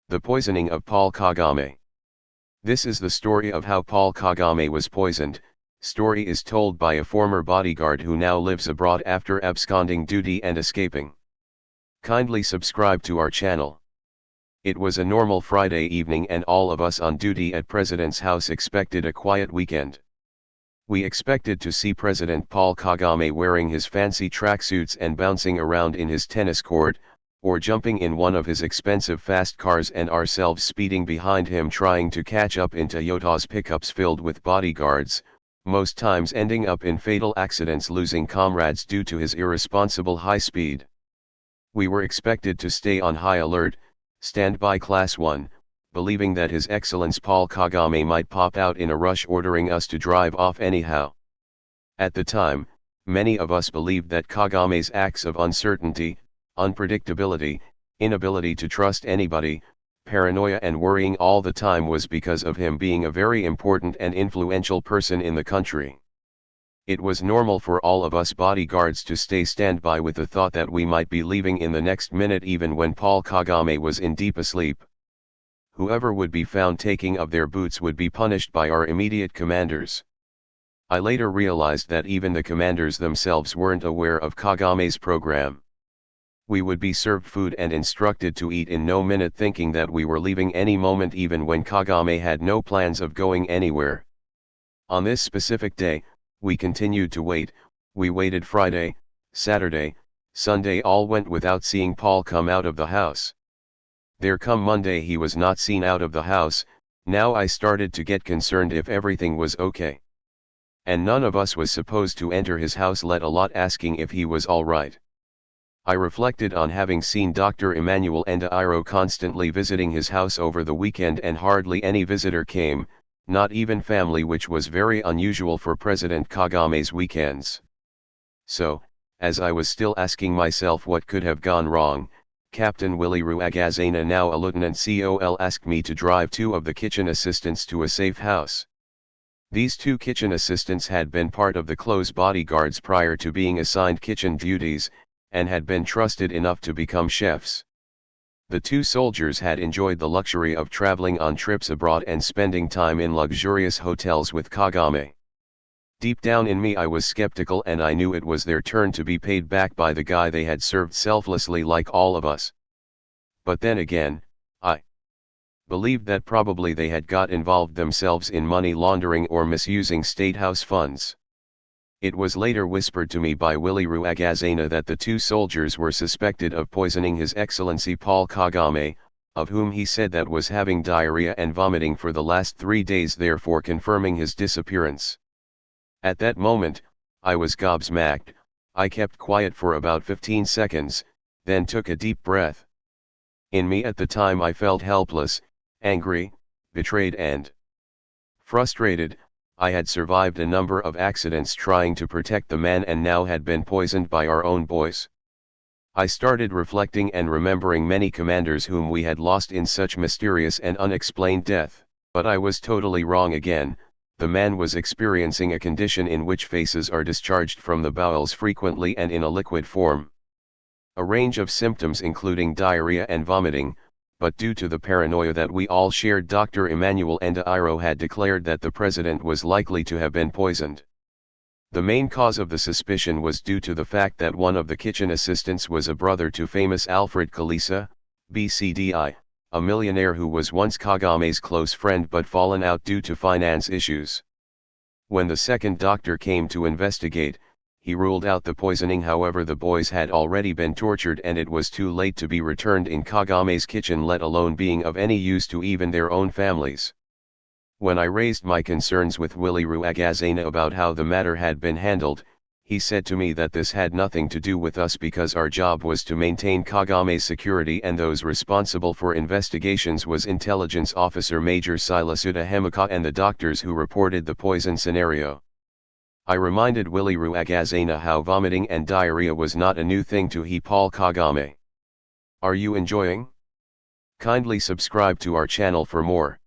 The poisoning of Paul Kagame. This is the story of how Paul Kagame was poisoned. Story is told by a former bodyguard who now lives abroad after absconding duty and escaping. Kindly subscribe to our channel. It was a normal Friday evening and all of us on duty at President's house expected a quiet weekend. We expected to see President Paul Kagame wearing his fancy tracksuits and bouncing around in his tennis court, or jumping in one of his expensive fast cars and ourselves speeding behind him trying to catch up in Toyota's pickups filled with bodyguards, most times ending up in fatal accidents losing comrades due to his irresponsible high speed. We were expected to stay on high alert, standby class 1, believing that His Excellence Paul Kagame might pop out in a rush ordering us to drive off anyhow. At the time, many of us believed that Kagame's acts of uncertainty, unpredictability, inability to trust anybody, paranoia and worrying all the time was because of him being a very important and influential person in the country. It was normal for all of us bodyguards to stay standby with the thought that we might be leaving in the next minute even when Paul Kagame was in deep asleep. Whoever would be found taking of their boots would be punished by our immediate commanders. I later realized that even the commanders themselves weren't aware of Kagame's program. We would be served food and instructed to eat in no minute thinking that we were leaving any moment even when Kagame had no plans of going anywhere. On this specific day, we continued to wait. We waited Friday, Saturday, Sunday, all went without seeing Paul come out of the house. There come Monday he was not seen out of the house. Now I started to get concerned if everything was okay. And none of us was supposed to enter his house, let alone asking if he was alright. I reflected on having seen Dr. Emmanuel Ndairo constantly visiting his house over the weekend and hardly any visitor came, not even family, which was very unusual for President Kagame's weekends. So, as I was still asking myself what could have gone wrong, Captain Willie Rwagazana, now a Lieutenant Col, asked me to drive 2 of the kitchen assistants to a safe house. These 2 kitchen assistants had been part of the close bodyguards prior to being assigned kitchen duties, and had been trusted enough to become chefs. The 2 soldiers had enjoyed the luxury of traveling on trips abroad and spending time in luxurious hotels with Kagame. Deep down in me I was skeptical, and I knew it was their turn to be paid back by the guy they had served selflessly like all of us. But then again, I believed that probably they had got involved themselves in money laundering or misusing state house funds. It was later whispered to me by Willie Rwagazana that the 2 soldiers were suspected of poisoning His Excellency Paul Kagame, of whom he said that was having diarrhea and vomiting for the last 3 days, therefore confirming his disappearance. At that moment, I was gobsmacked. I kept quiet for about 15 seconds, then took a deep breath. In me at the time I felt helpless, angry, betrayed and frustrated. I had survived a number of accidents trying to protect the man and now had been poisoned by our own boys. I started reflecting and remembering many commanders whom we had lost in such mysterious and unexplained death. But I was totally wrong again. The man was experiencing a condition in which faces are discharged from the bowels frequently and in a liquid form. A range of symptoms including diarrhea and vomiting, but due to the paranoia that we all shared, Dr. Emmanuel Ndairo had declared that the president was likely to have been poisoned. The main cause of the suspicion was due to the fact that one of the kitchen assistants was a brother to famous Alfred Kalisa, BCDI, a millionaire who was once Kagame's close friend but fallen out due to finance issues. When the second doctor came to investigate, he ruled out the poisoning. However, the boys had already been tortured and it was too late to be returned in Kagame's kitchen, let alone being of any use to even their own families. When I raised my concerns with Willie Rwagazana about how the matter had been handled, he said to me that this had nothing to do with us because our job was to maintain Kagame's security and those responsible for investigations was Intelligence Officer Major Silasuta Hemaka and the doctors who reported the poison scenario. I reminded Willie Rwagazana how vomiting and diarrhea was not a new thing to Paul Kagame. Are you enjoying? Kindly subscribe to our channel for more.